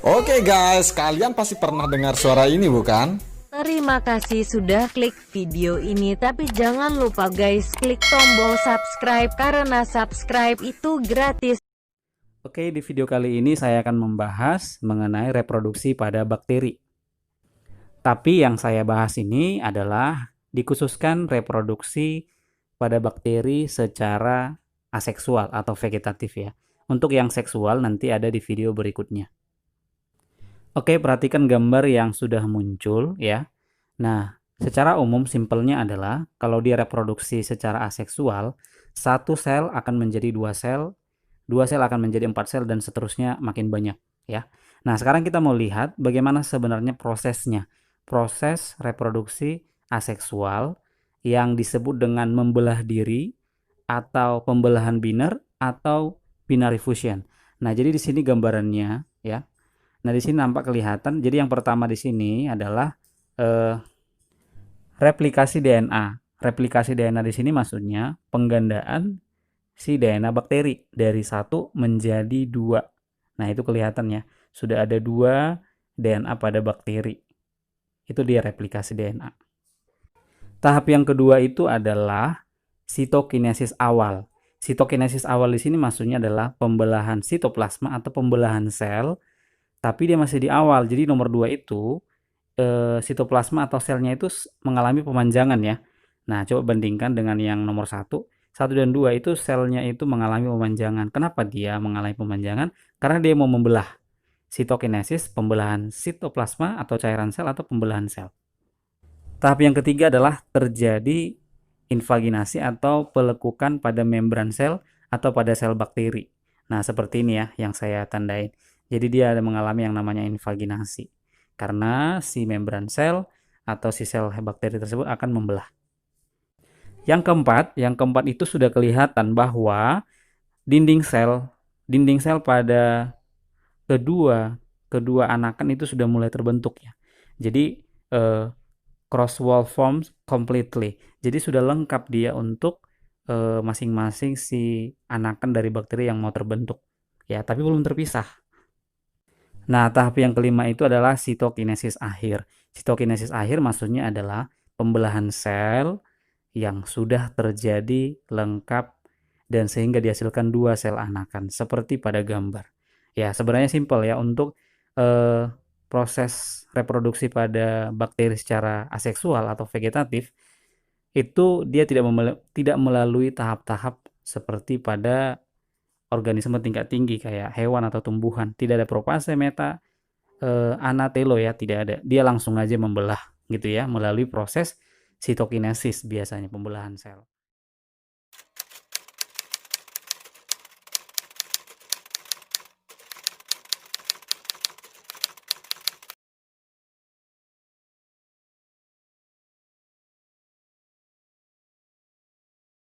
Oke guys, kalian pasti pernah dengar suara ini bukan? Terima kasih sudah klik video ini, tapi jangan lupa guys klik tombol subscribe karena subscribe itu gratis. Oke, di video kali ini saya akan membahas mengenai reproduksi pada bakteri. Tapi yang saya bahas ini adalah dikhususkan reproduksi pada bakteri secara aseksual atau vegetatif ya. Untuk yang seksual nanti ada di video berikutnya. Oke, perhatikan gambar yang sudah muncul ya. Nah, secara umum simpelnya adalah kalau dia reproduksi secara aseksual, satu sel akan menjadi dua sel akan menjadi 4 sel dan seterusnya makin banyak ya. Nah, sekarang kita mau lihat bagaimana sebenarnya prosesnya. Proses reproduksi aseksual yang disebut dengan membelah diri atau pembelahan biner atau binary fusion. Nah, jadi di sini gambarannya ya. Nah, di sini nampak kelihatan. Jadi yang pertama di sini adalah replikasi DNA. Replikasi DNA di sini maksudnya penggandaan si DNA bakteri dari 1 menjadi 2. Nah, itu kelihatannya sudah ada 2 DNA pada bakteri. Itu dia replikasi DNA. Tahap yang kedua itu adalah sitokinesis awal. Sitokinesis awal di sini maksudnya adalah pembelahan sitoplasma atau pembelahan sel, tapi dia masih di awal. Jadi nomor 2 itu sitoplasma atau selnya itu mengalami pemanjangan ya. Nah, coba bandingkan dengan yang nomor 1. 1 dan 2 itu selnya itu mengalami pemanjangan. Kenapa dia mengalami pemanjangan? Karena dia mau membelah. Sitokinesis, pembelahan sitoplasma atau cairan sel atau pembelahan sel. Tahap yang ketiga adalah terjadi invaginasi atau pelekukan pada membran sel atau pada sel bakteri. Nah, seperti ini ya yang saya tandain. Jadi dia mengalami yang namanya invaginasi. Karena si membran sel atau si sel bakteri tersebut akan membelah. Yang keempat itu sudah kelihatan bahwa dinding sel pada kedua anakan itu sudah mulai terbentuk ya. Jadi cross wall forms completely. Jadi sudah lengkap dia untuk masing-masing si anakan dari bakteri yang mau terbentuk ya, tapi belum terpisah. Nah, tahap yang kelima itu adalah sitokinesis akhir. Sitokinesis akhir maksudnya adalah pembelahan sel yang sudah terjadi lengkap dan sehingga dihasilkan 2 sel anakan seperti pada gambar. Ya, sebenarnya simpel ya untuk proses reproduksi pada bakteri secara aseksual atau vegetatif itu dia tidak melalui tahap-tahap seperti pada organisme tingkat tinggi kayak hewan atau tumbuhan. Tidak ada propase, meta, anatelo ya, tidak ada. Dia langsung aja membelah gitu ya melalui proses sitokinesis biasanya pembelahan sel.